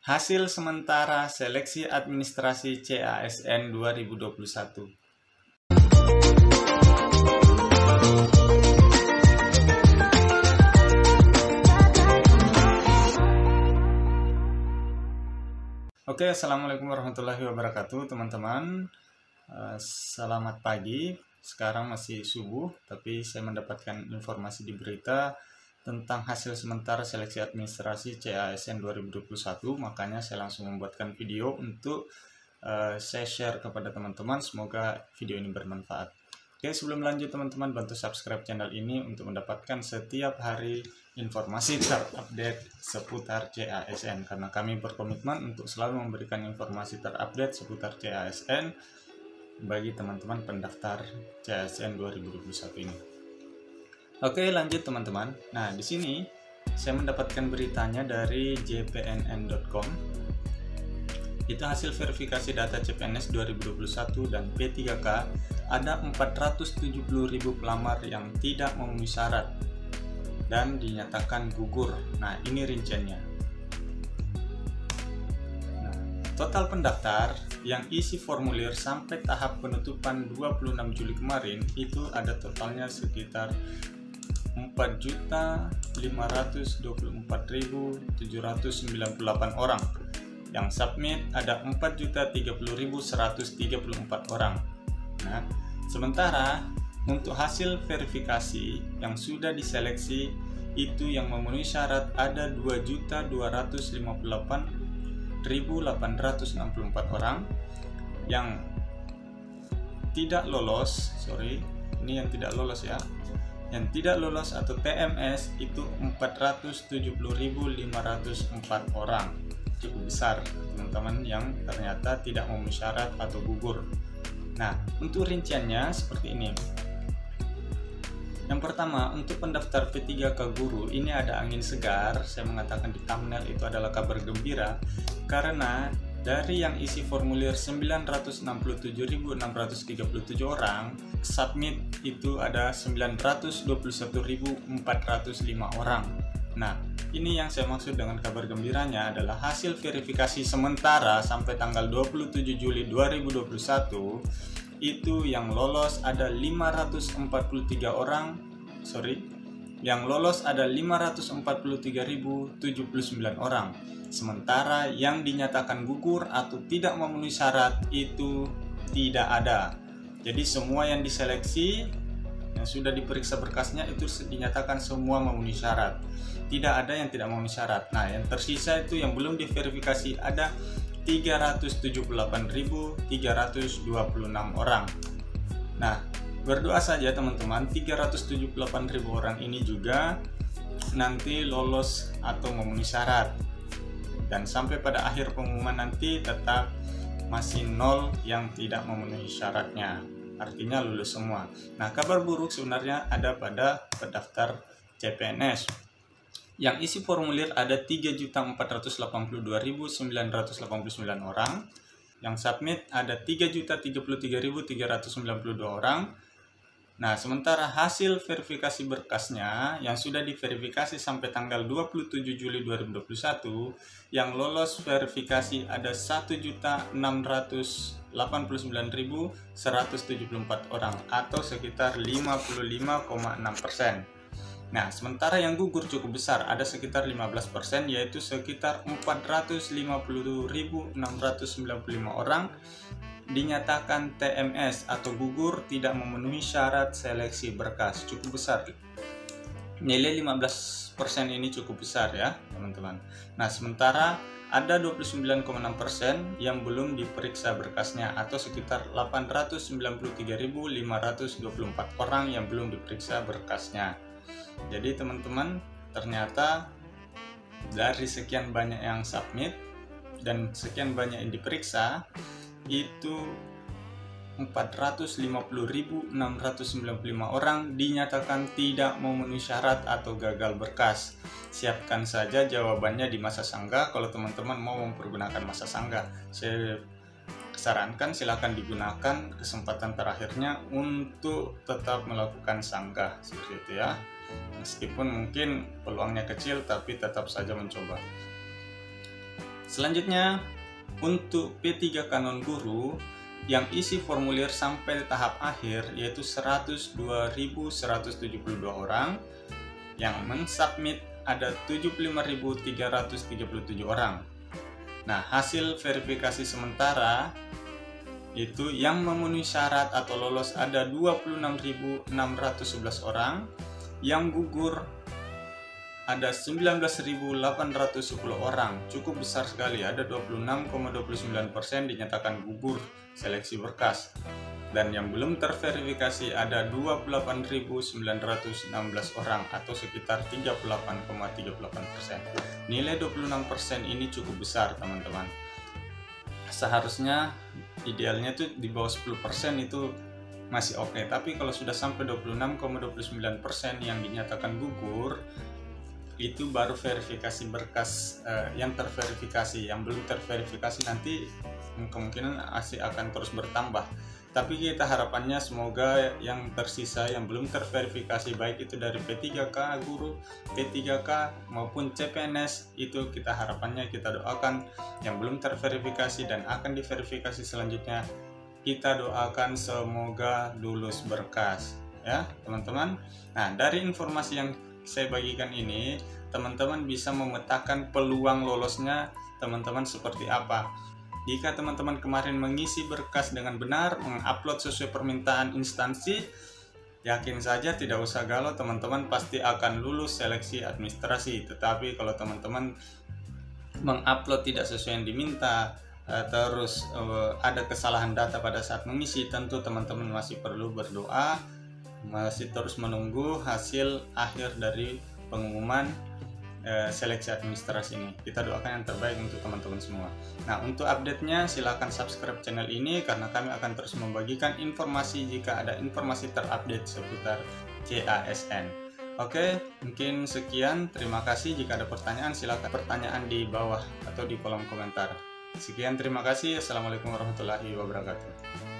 Hasil sementara seleksi administrasi CASN 2021. Oke, assalamualaikum warahmatullahi wabarakatuh, teman-teman. Selamat pagi. Sekarang masih subuh, tapi saya mendapatkan informasi di berita tentang hasil sementara seleksi administrasi CASN 2021. Makanya saya langsung membuatkan video untuk saya share kepada teman-teman. Semoga video ini bermanfaat. Oke, sebelum lanjut teman-teman, bantu subscribe channel ini untuk mendapatkan setiap hari informasi terupdate seputar CASN, karena kami berkomitmen untuk selalu memberikan informasi terupdate seputar CASN bagi teman-teman pendaftar CASN 2021 ini. Oke, lanjut teman-teman. Nah, di sini saya mendapatkan beritanya dari jpnn.com. Itu hasil verifikasi data CPNS 2021 dan P3K, ada 470.000 pelamar yang tidak memenuhi syarat dan dinyatakan gugur. Nah, ini rinciannya. Nah, total pendaftar yang isi formulir sampai tahap penutupan 26 Juli kemarin itu ada totalnya sekitar 4.524.798 orang. Yang submit ada 4.030.134 orang. Nah, sementara untuk hasil verifikasi yang sudah diseleksi itu yang memenuhi syarat ada 2.258.864 orang. Yang tidak lolos, ini yang tidak lolos ya. Yang tidak lolos atau TMS itu 470.504 orang. Cukup besar teman-teman yang ternyata tidak memenuhi syarat atau gugur. Nah, untuk rinciannya seperti ini. Yang pertama, untuk pendaftar P3K guru ini ada angin segar. Saya mengatakan di thumbnail itu adalah kabar gembira, karena dari yang isi formulir 967.637 orang, submit itu ada 921.405 orang. Nah, ini yang saya maksud dengan kabar gembiranya adalah hasil verifikasi sementara sampai tanggal 27 Juli 2021 itu yang lolos ada 543 orang, yang lolos ada 543.079 orang. Sementara yang dinyatakan gugur atau tidak memenuhi syarat itu tidak ada. Jadi semua yang diseleksi, yang sudah diperiksa berkasnya itu dinyatakan semua memenuhi syarat. Tidak ada yang tidak memenuhi syarat. Nah, yang tersisa itu yang belum diverifikasi ada 378.326 orang. Nah, berdoa saja teman-teman, 378.000 orang ini juga nanti lolos atau memenuhi syarat. Dan sampai pada akhir pengumuman nanti tetap masih 0 yang tidak memenuhi syaratnya. Artinya lulus semua. Nah, kabar buruk sebenarnya ada pada pendaftar CPNS. Yang isi formulir ada 3.482.989 orang. Yang submit ada 3.033.392 orang. Nah, sementara hasil verifikasi berkasnya yang sudah diverifikasi sampai tanggal 27 Juli 2021, yang lolos verifikasi ada 1.689.174 orang atau sekitar 55,6%. Nah, sementara yang gugur cukup besar, ada sekitar 15%, yaitu sekitar 450.695 orang dinyatakan TMS atau gugur tidak memenuhi syarat seleksi berkas. Cukup besar. Nilai 15% ini cukup besar ya, teman-teman. Nah, sementara ada 29,6% yang belum diperiksa berkasnya atau sekitar 893.524 orang yang belum diperiksa berkasnya. Jadi teman-teman, ternyata dari sekian banyak yang submit dan sekian banyak yang diperiksa, itu 450.695 orang dinyatakan tidak memenuhi syarat atau gagal berkas. Siapkan saja jawabannya di masa sanggah. Kalau teman-teman mau mempergunakan masa sanggah, saya sarankan silakan digunakan kesempatan terakhirnya untuk tetap melakukan sanggah seperti itu ya. Meskipun mungkin peluangnya kecil, tapi tetap saja mencoba. Selanjutnya, untuk P3K non-guru yang isi formulir sampai tahap akhir yaitu 102.172 orang, yang mensubmit ada 75.337 orang. Nah, hasil verifikasi sementara itu yang memenuhi syarat atau lolos ada 26.611 orang, yang gugur ada 19.810 orang, cukup besar sekali, ada 26,29% dinyatakan gugur seleksi berkas. Dan yang belum terverifikasi ada 28.916 orang atau sekitar 38,38%. Nilai 26% ini cukup besar, teman-teman. Seharusnya idealnya tuh di bawah 10% itu masih oke, tapi kalau sudah sampai 26,29% yang dinyatakan gugur, itu baru verifikasi berkas yang terverifikasi. Yang belum terverifikasi nanti kemungkinan masih akan terus bertambah. Tapi kita harapannya semoga yang tersisa yang belum terverifikasi, baik itu dari P3K guru, P3K maupun CPNS, itu kita harapannya, kita doakan yang belum terverifikasi dan akan diverifikasi selanjutnya, kita doakan semoga lulus berkas ya teman-teman. Nah, dari informasi yang saya bagikan ini, teman-teman bisa memetakan peluang lolosnya teman-teman seperti apa. Jika teman-teman kemarin mengisi berkas dengan benar, mengupload sesuai permintaan instansi, yakin saja tidak usah galau, teman-teman pasti akan lulus seleksi administrasi. Tetapi kalau teman-teman mengupload tidak sesuai yang diminta, terus ada kesalahan data pada saat mengisi, tentu teman-teman masih perlu berdoa, masih terus menunggu hasil akhir dari pengumuman seleksi administrasi ini. Kita doakan yang terbaik untuk teman-teman semua. Nah, untuk update-nya silahkan subscribe channel ini karena kami akan terus membagikan informasi jika ada informasi terupdate seputar CASN. Oke, mungkin sekian. Terima kasih. Jika ada pertanyaan silahkan pertanyaan di bawah atau di kolom komentar. Sekian, terima kasih. Assalamualaikum warahmatullahi wabarakatuh.